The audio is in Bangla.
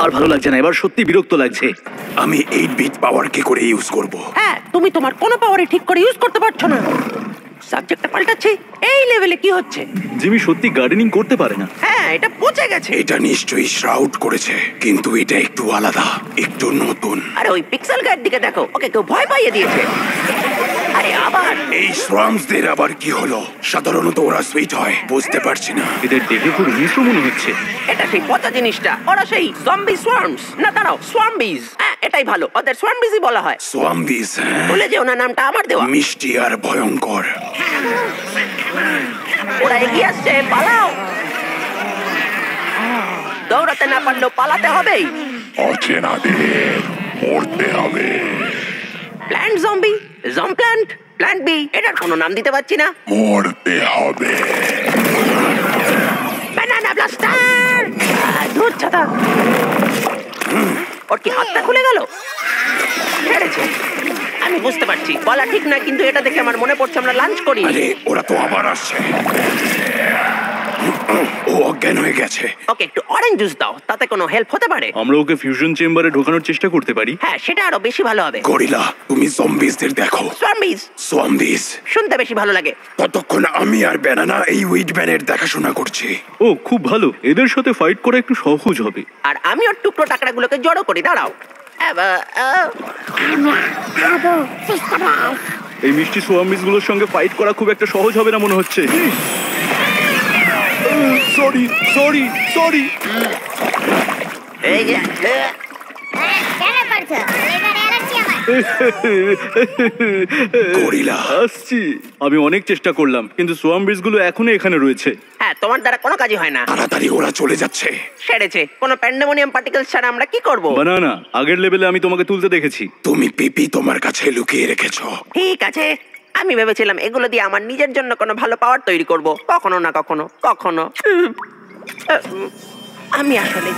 আর ভালো লাগছে না, এবার সত্যি বিরক্ত লাগছে। আমি 8 বিট পাওয়ার কি করে ইউজ করব? হ্যাঁ, তুমি তোমার কোনো পাওয়ারই ঠিক করে ইউজ করতে পারছো না। সাবজেক্টটা পাল্টাচ্ছি। এই লেভেলে কি হচ্ছে? জিমি সত্যি গার্ডেনিং করতে পারে না। হ্যাঁ, এটা পচে গেছে। এটা নিশ্চয়ই শ্রাউড করেছে, কিন্তু এটা একটু আলাদা, একটু নতুন। আরে ওই পিক্সেল গাইড দিকে দেখো, ওকে কেউ ভয় পাইয়ে দিয়েছে। আরে আবার এই সোয়ার্মসদের আবার কি হলো? সাধারণত ওরা সুইট হয়, বুঝতে পারছি না। এদের দেখে খুব হিংস্র মনে হচ্ছে। এটা সেই পচা জিনিসটা। ওরা সেই জম্বি সোয়ার্মস। না দাঁড়াও, সোয়াম্বিজ। হ্যাঁ, এটাই ভালো, ওদের সোয়াম্বিজই বলা হয়। সোয়াম্বিজ? বলে যে ওনার নামটা আমার দেওয়া। মিষ্টি আর ভয়ঙ্কর। ওরা এগিয়ে আসছে, পালাও। দৌড়াতে না পারলেও পালাতে হবেই। অচেনাদের মরতে হবে। Plant zombie, plant, plant B, এটার কোনো নাম দিতে পারছি না। মরতে হবে। Banana blaster! ধুর ছাতা। ওর কি হাতটা খুলে গেল? ছেড়েছে। আমি বুঝতে পারছি, বলা ঠিক না, কিন্তু এটা দেখে আমার মনে পড়ছে আমরা লাঞ্চ করি। আরে ওরা তো আবার আসছে। ও অজ্ঞান হয়ে গেছে। ওকে একটু অরেঞ্জ জুস দাও, তাতে কোনো হেল্প হতে পারে। আমরা ওকে ফিউশন চেম্বারে ঢোকানোর চেষ্টা করতে পারি। হ্যাঁ, সেটা আরো বেশি ভালো হবে। গরিলা, তুমি জম্বিজদের দেখো। সোয়াম্বিজ সোয়াম্বিজ শুনতে বেশি ভালো লাগে। ততক্ষণ আমি আর ব্যানানা এই উইডম্যানের দেখাশোনা করছি। ও খুব ভালো, এদের সাথে ফাইট করা একটু সহজ হবে। আর আমি ওর টুকরো টাকরাগুলোকে জড়ো করি। দাঁড়াও। এই মিষ্টি সোয়াম্বিজ গুলোর সঙ্গে ফাইট করা খুব একটা সহজ হবে না মনে হচ্ছে। Sorry sorry sorry. এই যে গরিলা আসছি। আমি অনেক চেষ্টা করলাম, কিন্তু সোয়াম্বিজ গুলো এখনো এখানে রয়েছে। হ্যাঁ, তোমার দ্বারা কোনো কাজই হয় না। তাড়াতাড়ি ওরা চলে যাচ্ছে। সেরেছে। কোনো প্যান্ডেমোনিয়াম পার্টিকেলস ছাড়া আমরা কি করব? বানানা, আগের লেভেলে আমি তোমাকে তুলতে দেখেছি। তুমি পিপি তোমার কাছে লুকিয়ে রেখেছো। ঠিক আছে, আমি ভেবেছিলাম এগুলো দিয়ে আমার নিজের জন্য কোনো ভালো পাওয়ার তৈরি করব। কখনো না কখনো, কখনো। আমি আসলে